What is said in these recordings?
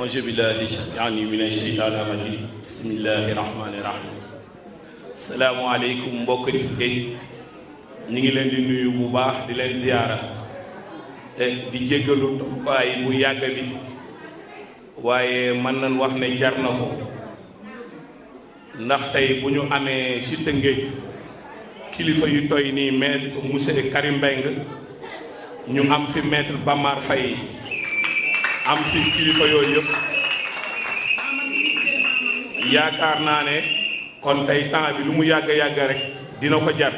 auzu billahi yani mina sheytaani rajim bismillahi rahmaani rahim. Salaamualeykum mbokk yi ñu ngi leen di nuyu bu baax di leen ziyaara di jéggalu toxukaay bu yàgg bi waaye mën nañ wax ne jar na ko ndax tey bu ñu amee ci Tëngéej kilifa yu toy nii maître monsieur Karim Mbengue ñu am fi maître Bamar Faye am fi kilifa yooyu yëpp yaakaar naa ne kon tey temps bi lu mu yàgg rek dina ko jar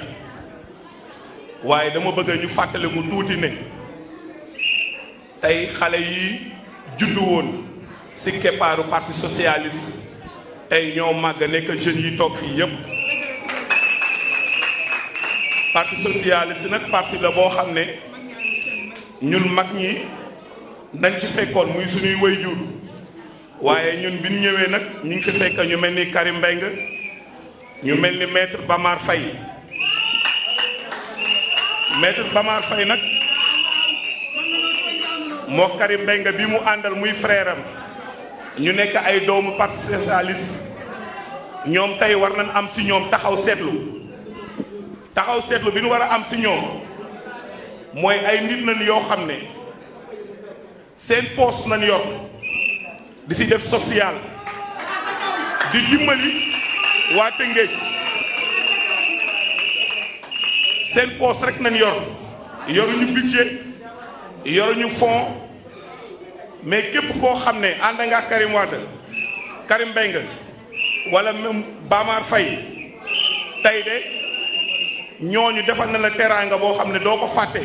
waaye dama bëgg ñu fàttali mu tuuti ne tey xale yi juddu woon ci keppaaru parti socialiste tey ñoo màgg nekk jeunes yi toog fii yëpp. parti socialiste nag parti la boo xam ne ñun mag ñi dañ ci fekkoon muy suñuy waajur waaye ñun bi ñu ñëwee nag ñu ngi fi fekk ñu mel ni Karim Mbengue ñu mel ni maître Bamar Faye maître Bamar Faye nag moo Karim Mbengue bi mu àndal muy frère am ñu nekk ay doomu parti socialiste ñoom tey war nañ am ci ñoom taxaw seetlu bi ñu war a am ci ñoom mooy ay nit nañ yoo xam ne seen poste nañ yor di ci def social di dimbali waa Tëngéej seen poste rek nañ yoruñu budget yoruñu fond mais képp koo xam ne ànd nga Karim Wade Karim Mbengue wala même Bamar Faye tey de ñooñu defal na la teraanga boo xam ne doo ko fàtte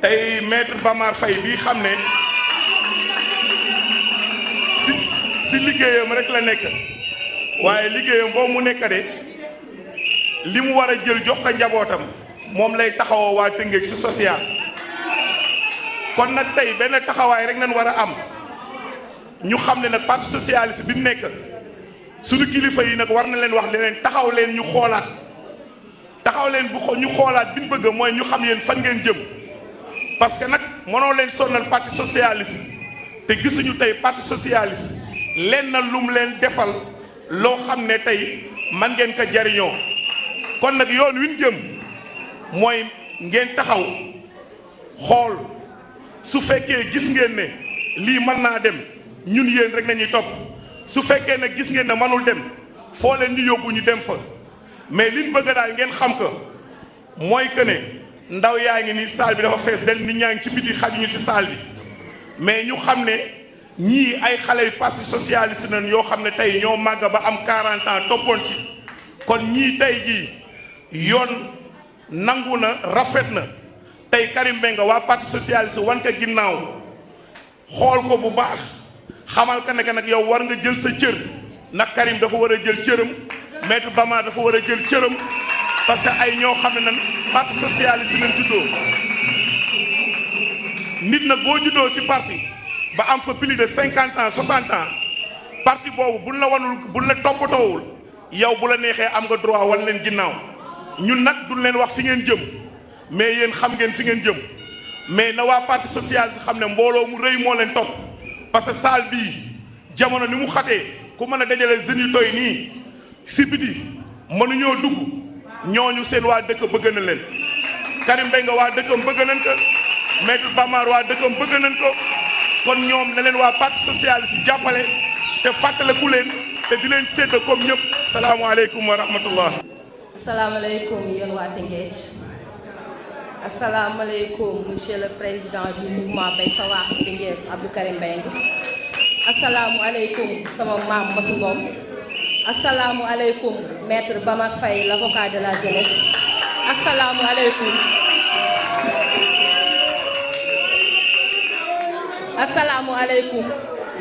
tey maître Bamar Faye bii xam ne si liggéeyam rek la nekk waaye liggéeyam boobu mu nekk de li mu war a jël jox ko njabootam moom lay taxawoo waa Tëngéej ci social kon nag tey benn taxawaay rek nañ war a am ñu xam ne nag parti socialiste bi nekk suñu kilifa yi nag war na leen wax leen taxaw leen ñu xoolaat ñu xoolaat bi ñu bëgg mooy ñu xam yéen fan ngeen jëm parce que nag mënoo leen sonnal parti socialiste te gisuñu tey parti socialiste leen na lum leen defal loo xam ne tey man ngeen ko jariñoo kon nag yoon wi ñu jëm mooy ngeen taxaw xool su fekkee gis ngeen ne lii mën naa dem ñun yéen rek nañuy topp su fekkee nag gis ngeen ne mënul dem foo leen ñu yóbbu ñu dem fa mais liñ bëgg daal ngeen xam ko mooy que ne ndaw yaa ngi ni salle bi dafa fees del nit ñaa ngi ci biti xajuñu ci salle bi mais ñu xam ne ñii ay xale yu parti socialiste nañ yoo xam ne tey ñoo màgg ba am 40 ans toppoon ci kon ñii tey jii yoon nangu na rafet na tey Karim Mbengue waa parti socialiste wan ko ginnaaw xool ko bu baax xamal ka ne nag yow war nga jël sa cër ndax Karim dafa war a jël cëram maître Bamar dafa war a jël cëram parce que ay ñoo xam ne nan parti socialiste lañ juddoo nit nag boo juddoo ci parti ba am fa plus de 50 ans 60 ans parti boobu buñ la toppatoowul yow bu la neexee am nga droit wan leen ginnaaw ñun nag duñ leen wax fi ngeen jëm mais yéen xam ngeen fi ngeen jëm mais na waa parti socialiste xam ne mbooloo mu rëy moo leen topp parce que salle bii jamono ni mu xatee ku mën a dajale jeunes yu toy nii si biti mënuñoo dugg ñooñu seen waa dëkk bëgg na leen Karim Mbengue waa dëkkam bëgg nañ ko maître Bamar waa dëkkam bëgg nañ ko kon ñoom na leen waa parti socialiste jàppale te fàttaliku leen te di leen sédd comme ñëpp salaamaaleykum wa rahmatullah. asalaamaaleykum yéen waa Tëngéej asalaamaaleykum monsieur le président du mouvement Bay Sa Waar Tëngéej Abdou Karim Mbengue asalaamualeykum sama maam Masu Ngom asalaamualeykum maître Bamar Faye l'avocat de la jeunesse asalaamualeykum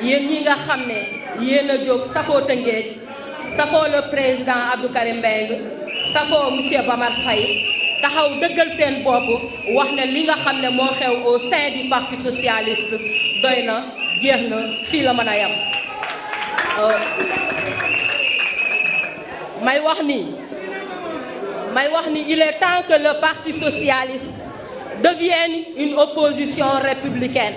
yéen ñi nga xam ne yéen a jóg safoo Tëngéej safoo le président Abdou Karim Mbengue safoo monsieur Bamar Faye taxaw dëggal seen bopp wax ne li nga xam ne moo xew au sein du parti socialiste doy na jeex na fii la mën a yam may wax ni il est temps que le parti socialiste devienne une opposition républicaine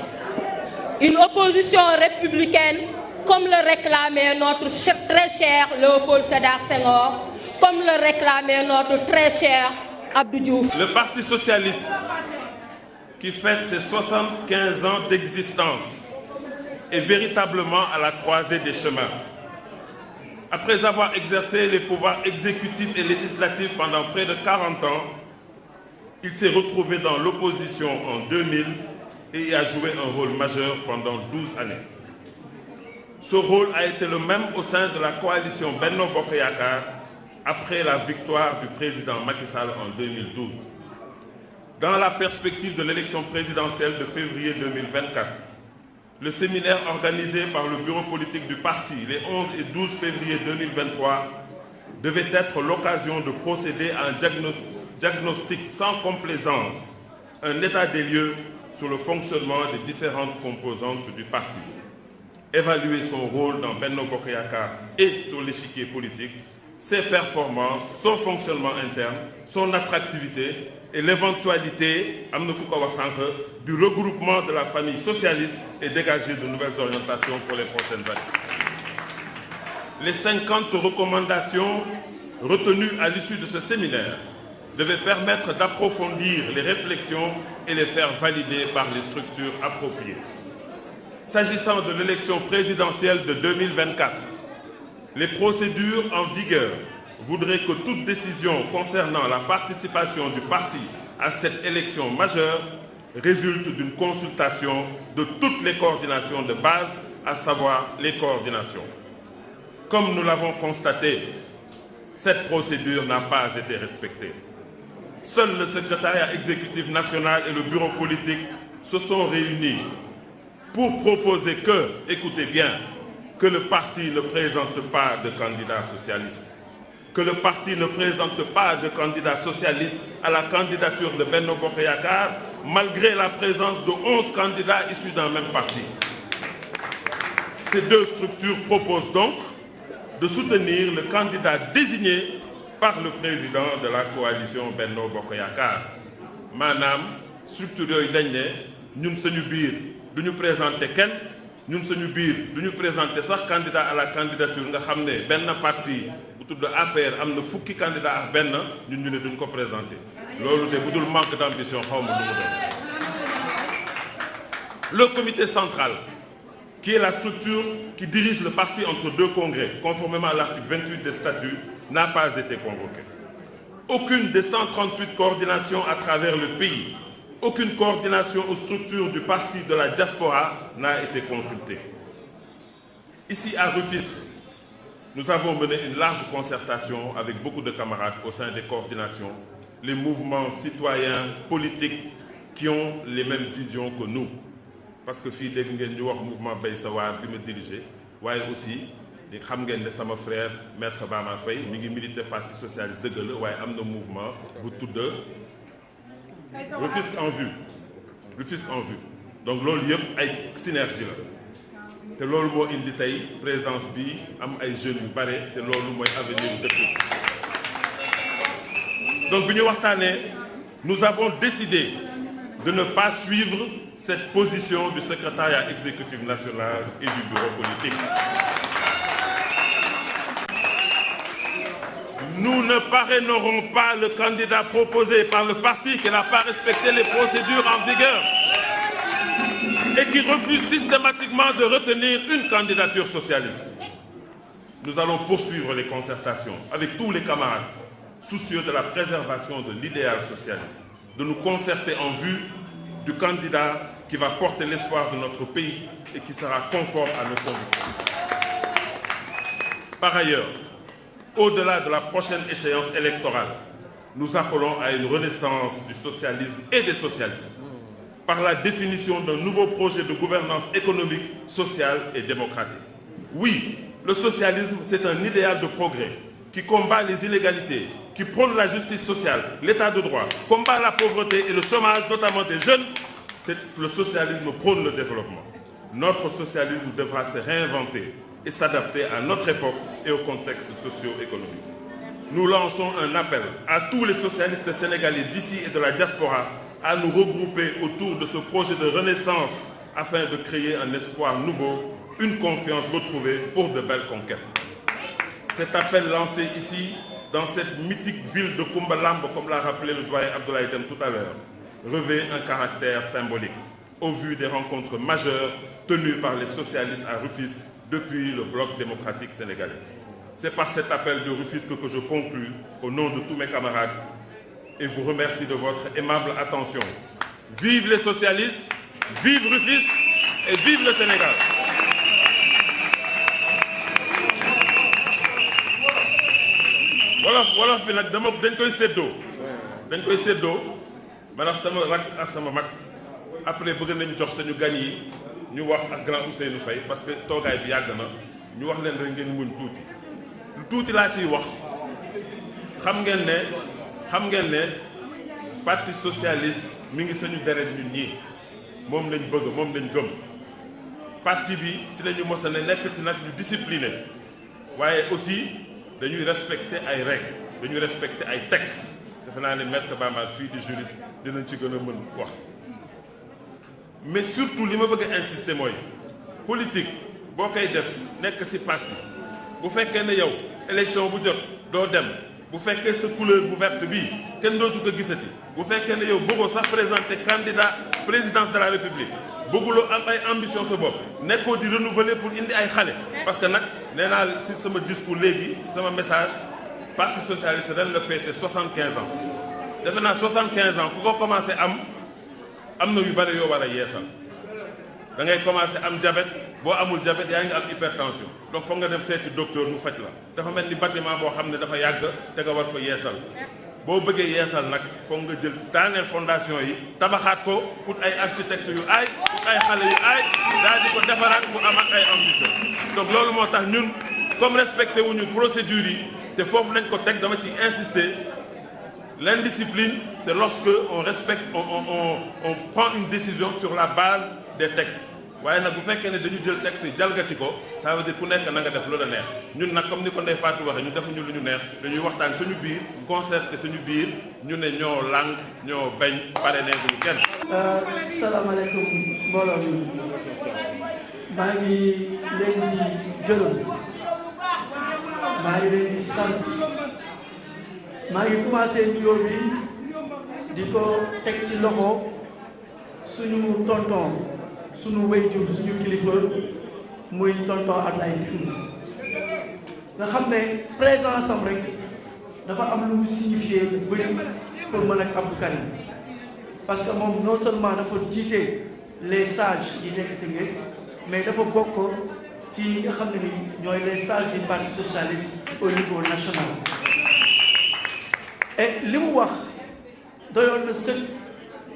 Une opposition républicaine comme le réclamait notre très cher Léopold Sédar Senghor, comme le réclamait notre très cher Abdou Diouf. Le Parti socialiste, qui fête ses 75 ans d'existence, est véritablement à la croisée des chemins. Après avoir exercé les pouvoirs exécutifs et législatifs pendant près de 40 ans, il s'est retrouvé dans l'opposition en 2000 et y a joué un rôle majeur pendant 12 années. Ce rôle a été le même au sein de la coalition Benno Bokk Yakaar après la victoire du président Macky Sall en 2012. Dans la perspective de l'élection présidentielle de février 2024, le séminaire organisé par le bureau politique du parti les 11 et 12 février 2023 devait être l'occasion de procéder à un diagnostic sans complaisance, un état des lieux sur le fonctionnement des différentes composantes du parti, évaluer son rôle dans Benno Bokk Yakaar et sur l'échiquier politique, ses performances, son fonctionnement interne, son attractivité et l'éventualité, du regroupement de la famille socialiste et dégager de nouvelles orientations pour les prochaines années. Les 50 recommandations retenues à l'issue de ce séminaire devaient permettre d'approfondir les réflexions et les faire valider par les structures appropriées. S'agissant de l'élection présidentielle de 2024, les procédures en vigueur voudraient que toute décision concernant la participation du parti à cette élection majeure résulte d'une consultation de toutes les coordinations de base, à savoir les coordinations. Comme nous l'avons constaté, cette procédure n'a pas été respectée. Seul le secrétariat exécutif national et le bureau politique se sont réunis pour proposer que, écoutez bien, que le parti ne présente pas de candidat socialiste. Que le parti ne présente pas de candidat socialiste à la candidature de Benno Bokk Yakaar, malgré la présence de 11 candidats issus d'un même parti. Ces deux structures proposent donc de soutenir le candidat désigné par le président de la coalition Benno Bokk Yakaar. Manam structure yooyu dañ ne ñun suñu biir duñu présenter kenn ñun suñu biir duñu présenter sax candidat à la candidature nga xam ne benn parti bu tudd APR am na fukki candidat ak benn ñun ñu ne duñ ko présenter loolu de bu dul manque d'ambition xaw ma lu mu doon. Le comité central, qui est la structure qui dirige le parti entre deux congrès, conformément à l'article 28 des statuts, n'a pas été convoqué. Aucune des 138 coordinations à travers le pays, aucune coordination aux structures du parti de la diaspora n'a été consultée. Ici à Rufisque, nous avons mené une large concertation avec beaucoup de camarades au sein des coordinations, les mouvements citoyens, politiques qui ont les mêmes visions que nous. Parce que fii dégg ngeen ñu wax mouvement Bay Sa Waar bi ma dirigé waaye aussi di xam ngeen ne sama frère maître Bama Faye mi ngi milité parti socialiste dëgg la waaye am na mouvement bu tudd Rufisque en vue. Rufisque en vue. Donc loolu yëpp ay synergie la te loolu moo indi tey présence bi am ay jeunes yu bare te loolu mooy avenir dëkk bi. Donc bi ñu waxtaanee nous avons décidé de ne pas suivre cette position du secrétariat exécutif national et du bureau politique. Nous ne parrainerons pas le candidat proposé par le parti qui n'a pas respecté les procédures en vigueur et qui refuse systématiquement de retenir une candidature socialiste. Nous allons poursuivre les concertations avec tous les camarades soucieux de la préservation de l'idéal socialiste, de nous concerter en vue du candidat qui va porter l'espoir de notre pays et qui sera conforme à nos convictions. Par ailleurs, au-delà de la prochaine échéance électorale, nous appelons à une renaissance du socialisme et des socialistes par la définition d'un nouveau projet de gouvernance économique, sociale et démocratique. Oui, le socialisme, c'est un idéal de progrès qui combat les inégalités, qui prône la justice sociale, l'état de droit, combat la pauvreté et le chômage, notamment des jeunes. Le socialisme prône le développement. Notre socialisme devra se réinventer et s'adapter à notre époque et au contexte socio-économique. Nous lançons un appel à tous les socialistes sénégalais d'ici et de la diaspora à nous regrouper autour de ce projet de renaissance afin de créer un espoir nouveau, une confiance retrouvée pour de belles conquêtes. Cet appel lancé ici, dans cette mythique ville de Koumbalambo, comme l'a rappelé le doyen Abdoulaye Deme tout à l'heure, revêt un caractère symbolique, au vu des rencontres majeures tenues par les socialistes à Rufisque depuis le bloc démocratique sénégalais. C'est par cet appel de Rufisque que je conclus au nom de tous mes camarades et vous remercie de votre aimable attention. Vive les socialistes, vive Rufisque et vive le Sénégal. wolof bi nag dañ koy séddoo maanaam sama rak ak sama mag après bëgg nañ jox suñu gan yi ñu wax ak grand Ousseynou Faye parce que toogaay bi yàgg na ñu wax leen rek ngeen muñ tuuti lu tuuti laa ciy wax xam ngeen ne parti socialiste mi ngi suñu deret ñun ñii moom lañ bëgg moom lañ gëm parti bi si lañu mos a ne nekk ci nag ñu discipliné waaye aussi dañuy respecter ay règles dañuy respecter ay textes defe naa ne maître Bamba fii di juriste dinañ ci gën a mën wax mais surtout li ma bëgg a insister mooy politique boo koy def nekk ci parti bu fekkee ne yow élection bu jot doo dem bu fekkee sa couleur bu verte bii kenn dootu ko gisati bu fekkee ne yow bëggoo sax présenter candidat présidence de la république bëgguloo am ay ambition sa bopp nekkoo di renouveler pour indi ay xale parce que nag nee naa ci sama discours léegi ci sama message parti socialiste ren la fêté 75 ans defe naa 75 ans ku ko commencé am na yu bëri yoo war a yeesal da ngay commencé am diabète boo amul diabète yaa ngi am hypertension donc foog nga dem seeti docteur mu faj la dafa mel ni bâtiment boo xam ne dafa yàgg te nga war ko yeesal boo bëggee yeesal nag foog nga jël daaneel fondation yi tabaxaat ko ut ay architecte yu aay ut ay xale yu aay daal di ko defaraat mu amaat ay ambition donc loolu moo tax ñun comme respecté wuñu procédures yi te foofu lañ ko teg dama ci insister l'indiscipline c'est lorsque on respecte on prend une décision sur la base des textes waaye nag bu fekkee ne dañu jël texte yi jalgati ko ça veut dire ku nekk na nga def lu la neex ñun nag comme ni ko Ndeye Fatou waxee ñu defuñu lu ñu neex dañuy waxtaan suñu biir concerté suñu biir ñu ne ñoo làng ñoo bañ pare neeguñu kenn. salaamaaleykum mbooloo mi maa ngi leen di gërëm maa ngi leen di sant maa ngi commencé nuyoo bi di ko teg ci loxo suñu tonton suñu wayjur suñu kilifa muy tonton Abdoulaye Deme nga xam ne présence am rek dafa am lu mu signifié lu bëri pour man ak Abdou Karim parce que moom non seulement dafa jiite les sages yi nekk Tëngéej mais dafa bokk ci nga xam ne ni ñooy les sages du parti socialiste au niveau national et li mu wax doyoon na sëkk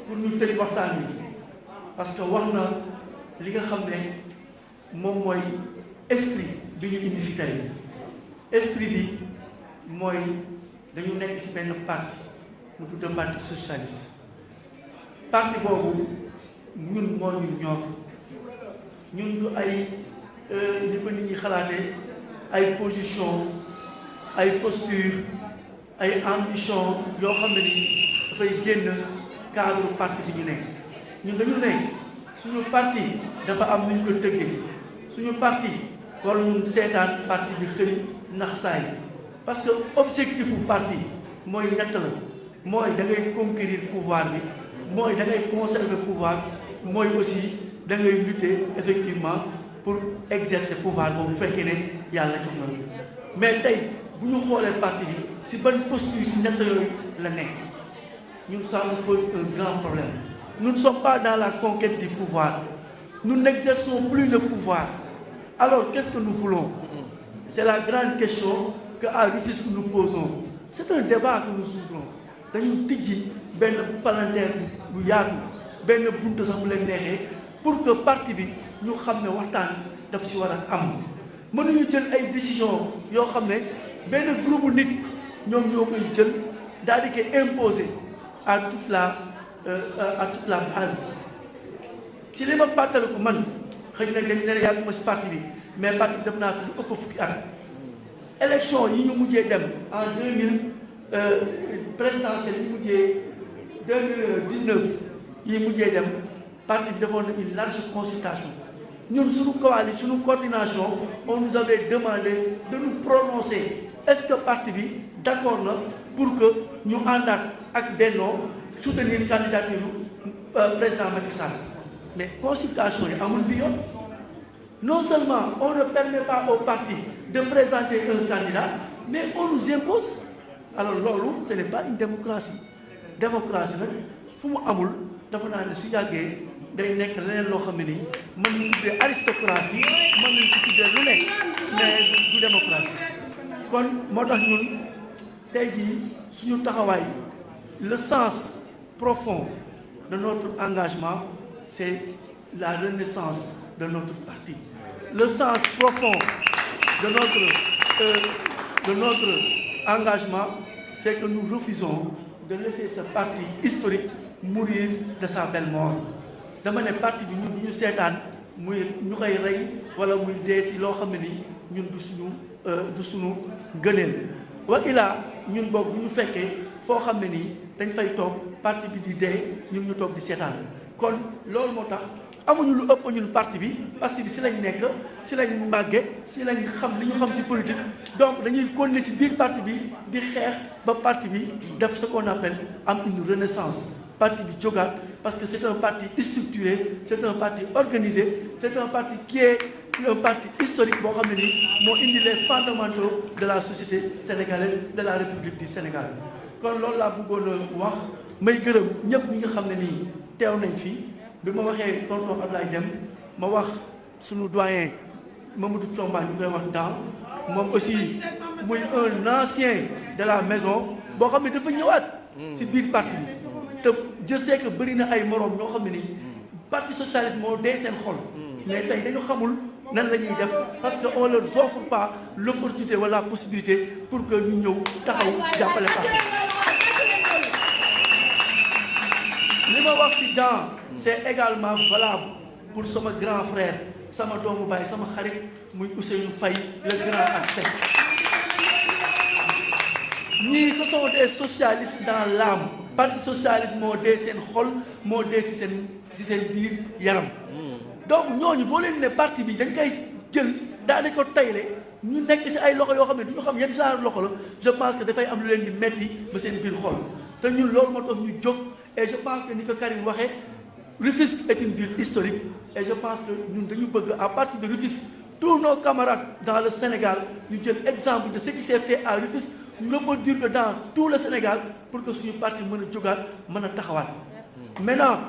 pour ñu tëj waxtaan bi parce que wax na li nga xam ne moom mooy esprit bi ñu indi fi tey esprit bi mooy dañu nekk ci benn parti mu tudd parti socialiste parti boobu ñun moo ñu ñor ñun du ay ni ko nit ñi xalaatee ay position ay posture ay ambition yoo xam ne ni dafay génn cadre parti bi ñu nekk ñun dañu ne suñu parti dafa am nuñ ko tëggee suñu parti war ñu seetaan parti bi xëy nax saay parce que objectifu parti mooy ñett la mooy da ngay conquérir pouvoir bi mooy da ngay conserver pouvoir mooy aussi da ngay lutter effectivement pour exercer pouvoir boobu bu fekkee ne yàlla jox na mais tey bu ñu xoolee parti bi si ban posture si ñett yooyu la nekk ñun ça nous pose un grand problème. Nous ne sommes pas dans la conquête du pouvoir. Nous n'exerçons plus le pouvoir. Alors, qu'est-ce que nous voulons? C'est la grande question qu'à Rufisque nous posons. C'est un débat que nous ouvrons. Nous tijji benn palanteer bu yaatu benn buntu sax bu leen neexee pour que parti bi ñu xam ne waxtaan daf ci war a am. mënuñu jël ay décisions yoo xam ne benn groupe nit ñoom ñoo koy jël daal di koy imposer à toute la base ci li ma fàttaliku man xëy na dañ ne yàgg ma si parti bi mais parti bi def naa fi lu ëpp fukki at élection yi ñu mujjee dem en 2000 présidentielle yi mujjee 2019 yi mujjee dem parti bi defoon na une large consultation ñun suñu coalition suñu coordination on nous avait demandé de nous prononcer est-ce que parti bi d'accord na pour que ñu àndaat ak Benno soutenir candidature président Macky Sall mais consultation yi amul bi yoon non seulement on ne permet pas au parti de présenter un candidat mais on nous impose alors loolu ce n'est pas une démocratie nag fu mu amul dafa naa ne su yàggee day nekk leneen loo xam ne nii mën nañu tuddee aristocratie mën nañu ci tuddee lu nekk mais du démocratie kon moo tax ñun tey jii suñu taxawaay le sens profond de notre engagement c'est la renaissance de notre parti le sens profond de notre engagement c'est que nous refusons de laisser ce parti historique mourir de sa belle mort dama ne parti bi ñun du ñu seetaan muy ñu koy rey wala muy dee ci loo xam ne ni ñun du suñu gëneel wa ilaa ñun boog bu ñu fekkee foo xam ne nii dañ fay toog parti bi di dee ñun ñu toog di seetaan kon loolu moo tax amuñu lu ëpp ñun parti bi parce que si lañ nekk si lañ màgge si lañ xam li ñu xam si politique donc dañuy continuer si biir parti bi di xeex ba parti bi def ce qu'on appelle am une renaissance parti bi jógaat parce que c'est un parti structuré c'est un parti organisé c'est un parti qui est un parti historique boo xam ne nii moo indi les fondamentaux de la société sénégalaise de la République du Sénégal kon loolu laa bëggoon a wax may gërëm ñëpp ñi nga xam ne nii teew nañ fii bi ma waxee tonton Abdoulaye Dem ma wax sunu doyen Mamadou Thiomba ñu koy wax daaw moom aussi muy un ancien de la maison boo xam ne dafa ñëwaat si biir parti bi te je sais que bëri na ay moroom ñoo xam ne nii parti socialiste moo dee seen xol mais tey dañu xamul nan la ñuy def parce que on leur offre pas l'opportunité wala la possibilité pour que ñu ñëw taxaw jàppale parti li ma wax ci dans c'est également valable pour sama grand frère sama doomu baay sama xarit muy Ousseynou Faye le grand architecte ñii ce sont des socialistes dans l'âme parti socialiste moo dee seen xol moo dee ci seen biir yaram donc ñooñu boo leen ne parti bi dañ koy jël daal di ko tayle ñu nekk ci ay loxo yoo xam ne du ñu xam yan genre loxo la je pense que dafay am lu leen di metti ba seen biir xol te ñun loolu moo tax ñu jóg et je pense que ni ko Karim waxee Rufisque est une ville historique et je pense que ñun dañu bëgg à partir de Rufisque tous nos camarades dans le Sénégal ñu jël exemple de ce qui s'est fait à Rufisque ñu reproduire que dans tout le Sénégal pour que suñu parti mën a jógaat mën a taxawaat maintenant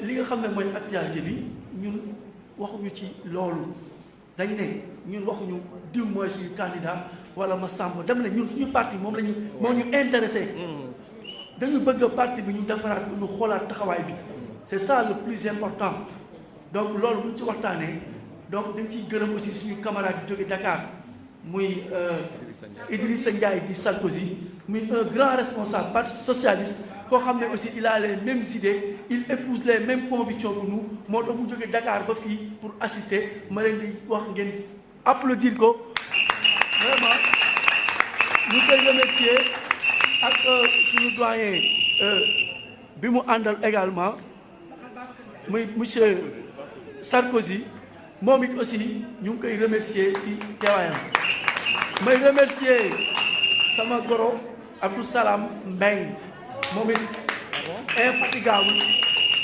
li nga xam ne mooy actualité bi ñun waxuñu ci loolu dañ ne ñun waxuñu diw mooy suñu candidat wala ma sàmb dem ne ñun suñu parti moo ñu intéressé dañu bëgg parti bi ñu defaraat ñu xoolaat taxawaay bi c'est ça le plus important donc loolu bu ñu ci waxtaanee donc dañ ciy gërëm aussi suñu camarade yi jóge Dakar muy Idrissa Ndiaye di Sarkozy muy un grand responsable parti socialiste koo xam ne aussi il a les mêmes idées il épouse les mêmes convictions que nous moo tax mu jóge Dakar ba fii pour assister ma leen di wax ngeen applaudir ko vraiment ñu koy remercier ak suñu doyen bi mu àndal également muy monsieur Sarkozy moom it aussi ñu ngi koy remercier ci teewaayam may remercier sama goro Abdou Salam Mbengue moom it infatigable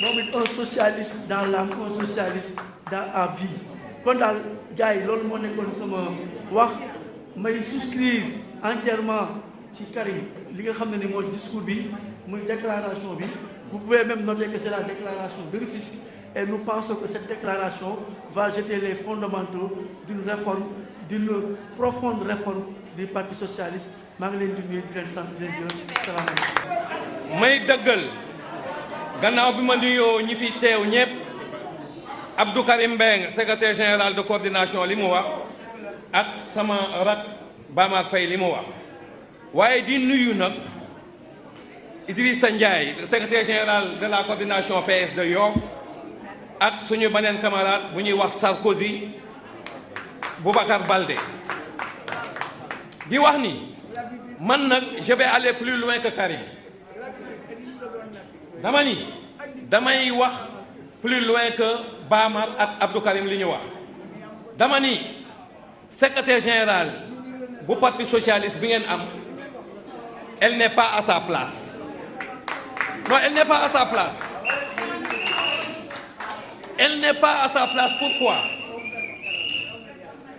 moom it un socialiste dans l'âme un socialiste dans la vie kon daal gars yi loolu moo nekkoon sama wax may souscrire entièrement ci Karim li nga xam ne ni mooy discours bi muy déclaration bi vous pouvez même noter que c'est la déclaration de Rufisque et nous pensons que cette déclaration va jeter les fondamentaux d'une réforme d'une profonde réforme du Parti socialiste maa ngi leen di nuyu di leen sant di leen gërëm salaamaaleykum. may dëggal gannaaw bi ma nuyoo ñi fi teew ñëpp Abdou Karim Mbengue secrétaire général de coordination li mu wax ak sama rak Bamar Faye li mu wax waaye di nuyu nag Idrissa Ndiaye le secrétaire général de la coordination PS de Yoff ak suñu beneen camarade bu ñuy wax Sarkozy Boubacar Baldé di wax ni man nag je vais aller plus loin que Karim dama ni damay wax plus loin que Bamar ak Abdou Karim li ñu wax dama ni secrétaire général bu parti socialiste bi ngeen am elle n'est pas à sa place non elle n'est pas à sa place elle n'est pas à sa place. Pourquoi?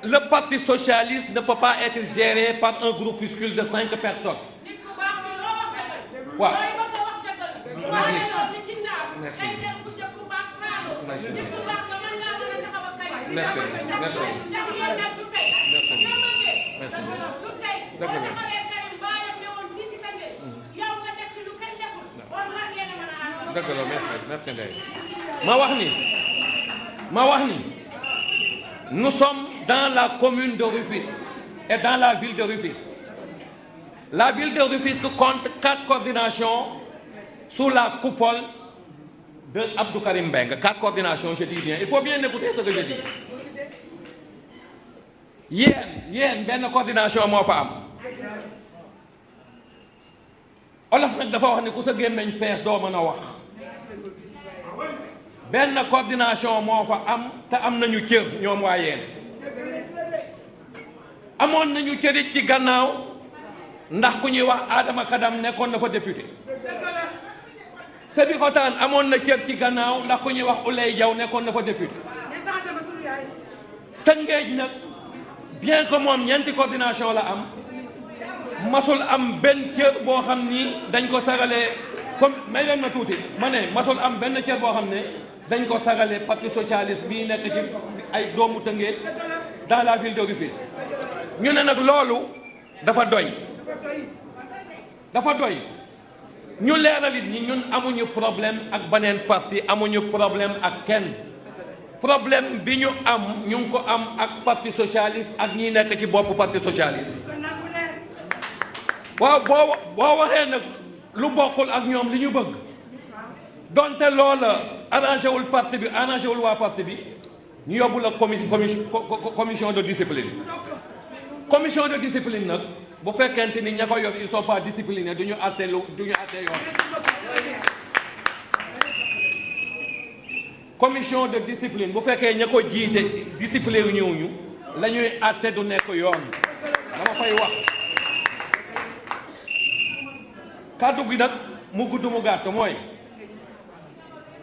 Le parti socialiste ne peut pas être géré par un groupuscule de 5 personnes. Wow. Merci. Merci. Merci. Ma wax ni nous sommes dans la commune de Rufisque et dans la ville de Rufisque. La ville de Rufisque compte 4 coordinations sous la coupole de Abdou Karim Mbengue. 4 coordinations, je dis bien. Il faut bien écouter ce que je dis. Yéen benn coordination moo fa am. Olof nag dafa wax ni ku sa gémmiñ fees doo mën a wax. benn coordination moo fa am te am nañu cër ñoom waa yéen amoon nañu cërit ci gannaaw ndax ku ñuy wax Adama Kadam nekkoon na fa député Sébikotane amoon na cër ci gannaaw ndax ku ñuy wax Ouleye Diaw nekkoon na fa député Tëngéej nag bien que moom ñeenti coordination la am masul am benn cër boo xam ni dañ ko sagalee comme may leen na tuuti ma ne masul am benn cër boo xam ne dañ ko sagalee parti socialiste bii nekk ci ay doomu Tëngéej dans la ville de Rufisque ñu ne nag loolu dafa doy ñu leeralit ñi ñun amuñu problème ak beneen parti amuñu problème ak kenn problème bi ñu am ñu ngi ko am ak parti socialiste ak ñi nekk ci bopp parti socialiste waaw boo waxee nag lu bokkul ak ñoom li ñu bëgg donte loola arrangé wul parti bi arrangé wul waa parti bi ñu yóbbu la commission de discipline commission de discipline nag bu fekkente ni ña ko yor ils sont pas disciplinés du ñu àtte yoon commission de discipline bu fekkee ña ko jiite discipline ñëwuñu la ñuy àtte du nekk yoon dama koy wax kàddu gi nag mu gudd mu gàtt mooy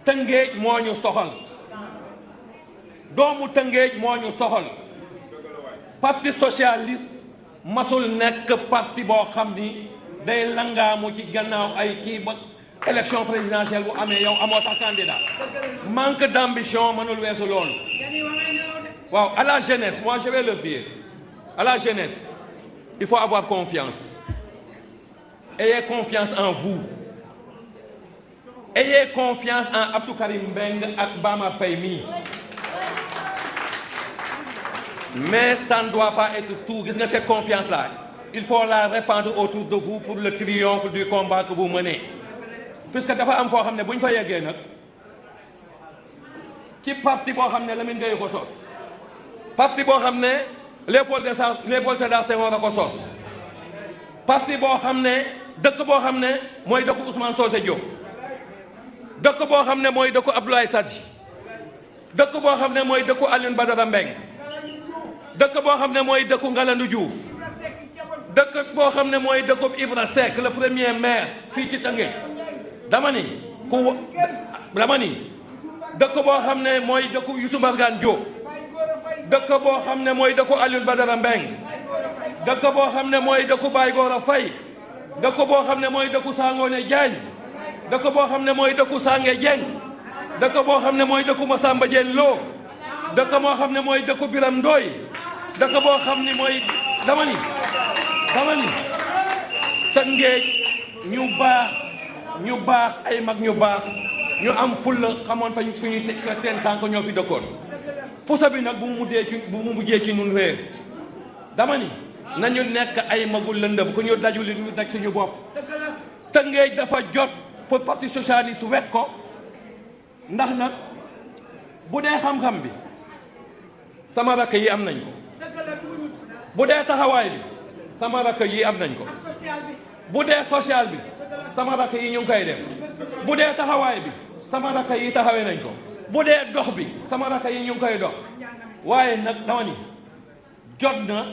Tëngéej moo ñu soxal doomu Tëngéej moo ñu soxal parti socialiste masul nekk parti boo xam ni day langaamu ci gannaaw ay kii ba élection présidentielle bu amee yow amoo sax candidat manque d'ambition mënul weesu loolu waaw à la jeunesse moi je vais le dire à la jeunesse il faut avoir confiance. Ayez confiance en vous. Ayez confiance en Abdou Karim Mbengue ak Bamar Faye mi. Mais ça ne doit pas être tout. Gis nga cette confiance-là, il faut la répandre autour de vous pour le triomphe du combat que vous menez. Puisque dafa am foo xam ne bu ñu fa yeggee nag ci parti boo xam ne Lamine Gueye ko sos parti boo xam ne Léopold Sédar Senghor a ko sos parti boo xam ne dëkk boo xam ne mooy dëkku Ousmane Socé Diop dëkk boo xam ne mooy dëkku Abdoulaye Sadji dëkk boo xam ne mooy dëkku Alioune Badara Mbengue dëkk boo xam ne mooy dëkku Ngalandou Diouf dëkk boo xam ne mooy dëkku Ibra Seck le premier maire fii ci Tëngéej dama ni dëkk boo xam ne mooy dëkku Youssou Mbargane Diop dëkk boo xam ne mooy dëkku Alioune Badara Mbengue dëkk boo xam ne mooy dëkku Baye Gora Faye dëkk boo xam ne mooy dëkku Sangone Diagne dëkk boo xam ne mooy dëkku Sange Dieng dëkk boo xam ne mooy dëkku Massamba Diène Lo dëkk boo xam ne mooy dëkku Biram Ndoye dëkk boo xam ni mooy dama ni Tëngéej ñu baax ay mag ñu baax ñu am fulla xamoon fa suñuy teen tànk ñoo fi dëkkoon pusa bi nag bu mu mujjee ci ñun réer dama ni nañu nekk ay magul lëndëm ku ñu dajul ñu daj suñu bopp Tëngéej dafa jot pour parti socialiste wekk ko ndax nag bu dee xam-xam bi sama rakk yi am nañ ko bu dee taxawaay bi sama rakk yi am nañ ko bu dee social bi sama rakk yi ñu ngi koy def bu dee taxawaay bi sama rakk yi taxawee nañ ko bu dee dox bi sama rakk yi ñu ngi koy dox waaye nag dama ni jot na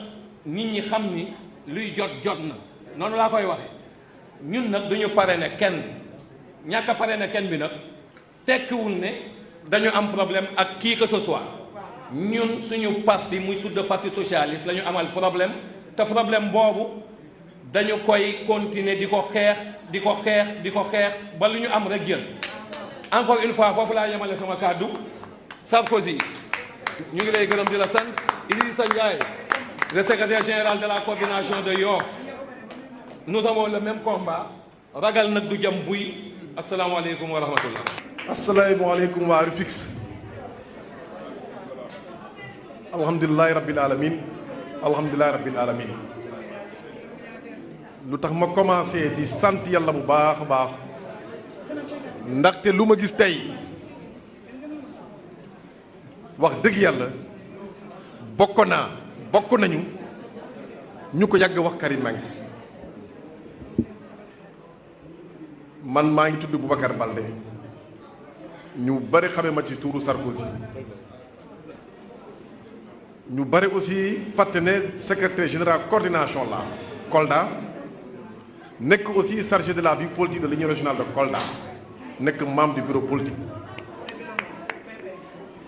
nit ñi xam ni luy jot na noonu laa koy waxe ñun nag duñu parrainé kenn ñàkk a parrainé kenn bi nag tekkiwul ne dañu am problème ak qui que ce soit ñun suñu parti muy tudd parti socialiste la ñu amal problème te problème boobu dañu koy continuer di ko xeex ba lu ñu am rek jël encore une fois foofu laa yemale sama kàddu Sarkozy ñu ngi lay gërëm di la sant Idrissa Ndiaye le secrétaire général de la coordination de Yoff nous avons le même combat ragal nag du jëm buy asalaamaaleykum wa rahmatullah. asalaamaaleykum waa Rufisque alhamdulilahi rabbil alamin alhamdulilahi rabbil alamin lu tax ma commencé di sant yàlla bu baax a baax ndaxte lu ma gis tey wax dëgg yàlla bokk nañu ñu ko yàgg wax Karim Meïng man maa ngi tudd Boubacar Baldé ñu bari xamee ma ci tuuru Sarkozy ñu bari aussi fàtte ne secrétaire général coordination la Kolda nekk aussi chargé de la vie politique de l'union régionale de Kolda nekk membre du bureau politique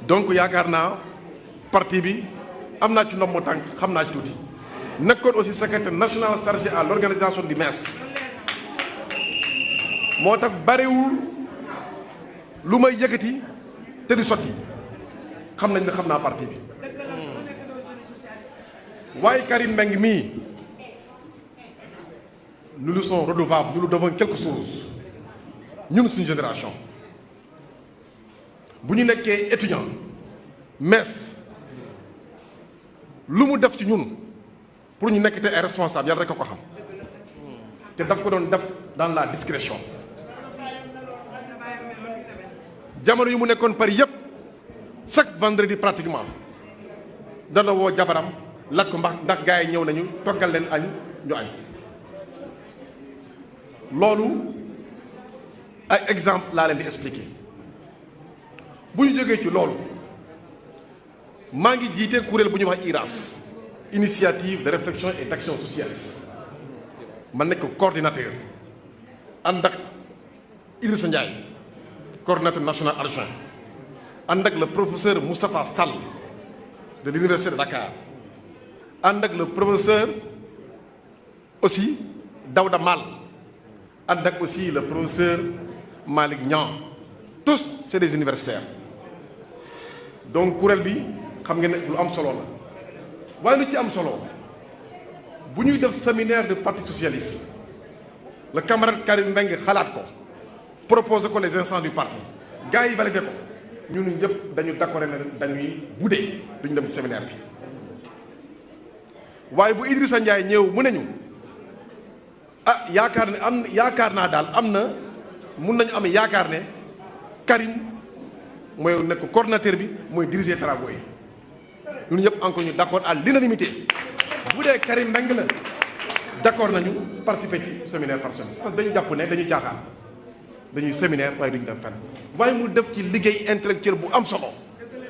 donc yaakaar naa parti bi am naa ci ndombo tànk xam naa ci tuuti nekkoon aussi secrétaire national chargé à l'organisation du MES moo tax bariwul lu may yëkkati te di sotti xam nañ ne xam naa parti bi waaye Karim Meïng mii nous lui sommes redevables nous lui devons quelque chose ñun suñu génération bu ñu nekkee étudiant MES lu mu def ci ñun pour ñu nekk te ay responsable yàlla rek a ko xam te daf ko doon def dans la discrétion jamono yu mu nekkoon Paris yëpp chaque vendredi pratiquement dana woo jabaram laaj ko ndax gars yi ñëw nañu toggal leen añ ñu añ loolu ay exemple laa leen di expliquer bu ñu jógee ci loolu maa ngi jiite kuréel bu ñuy wax IRAS initiative de réflexion et d'action socialiste man nekk coordinateur ànd ak Idrissa Ndiaye coordinateur national adjoint ànd ak le professeur Moustapha Sall de l'université de Dakar ànd ak le professeur aussi Daouda Mal ànd ak aussi le professeur Malick Niang tous c'est des universitaires donc kuréel bi xam ngeen ne lu am solo la waaye lu ci am solo bu ñuy def séminaire de parti socialiste le camarade Karim Meïng xalaat ko proposé ko les instances du parti gars yi validé ko ñun ñëpp dañu d'accord ne dañuy buddee duñu dem séminaire bi waaye bu Idrissa Ndiaye ñëw mu neñu yaakaar naa daal am na mun nañu am yaakaar ne Karim mooy nekk coordinateur bi mooy diriger travaux yi ñun ñëpp encore ñu d'accord à l'unanimité bu dee Karim Meïng la d'accord nañu participer ci séminaire par semaine parce que dañu jàpp ne dañu jaaxaan dañuy séminaire waaye duñu dem fenn waaye mu def ci liggéey intellectuel bu am solo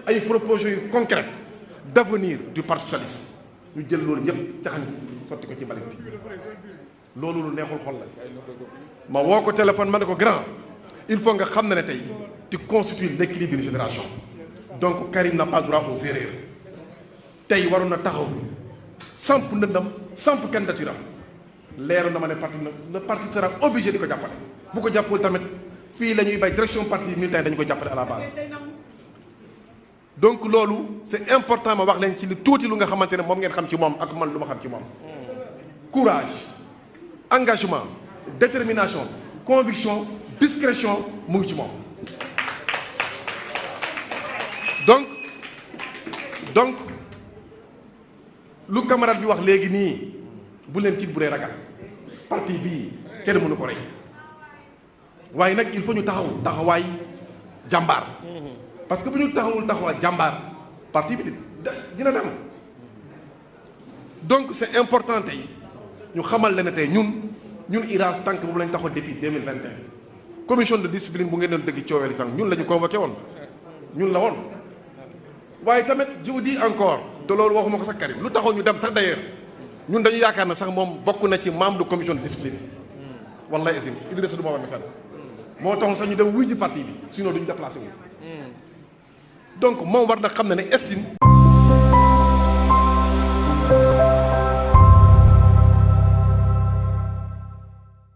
ay propositions yu concrètes d'avenir du parti socialiste ñu jël loolu ñëpp caxañ sotti ko ci mbalit bi loolu lu neexul xol la ma woo ko téléphone ma ne ko grand il faut nga xam ne tey tu constitues l'équilibre d'une génération donc Karim n'a pas droit aux erreurs tey waroon na taxaw samp ndëndam samp candidature am leeru na ma ne parti le parti sera obligé di ko jàppale bu ko jàppul tamit fii la ñuy bay direction parti militaire dañu ko jàppale à la base donc loolu c'est important ma wax leen ci li tuuti lu nga xamante ne moom ngeen xam ci moom ak man lu ma xam ci moom courage engagement détermination conviction discrétion mu ngi ci moom donc lu camarade bi wax léegi nii bu leen tiit bu dee ragal parti bii kenn mënu ko rey waaye nag il faut ñu taxawaay jàmbaar parce que bu ñu taxawaay jàmbaar parti bi dina dem donc c'est important tey ñu xamal leen ne tey ñun IRAS tànk boobu lañ taxaw depuis 2021 commission de discipline bu ngeen doon dëgg coowee li sànq ñun la ñu convoqué woon ñun la woon waaye tamit je vous dis encore te loolu waxuma ko sax Karim lu taxoon ñu dem sax d'ailleurs ñun dañu yaakaar na sax moom bokk na ci membre de commission de discipline wallahi asim Idrissa du ma war na fenn moo taxoon sax ñu dem wuy ji parti bi sinon duñu déplacé wu donc moom war na xam ne ne estime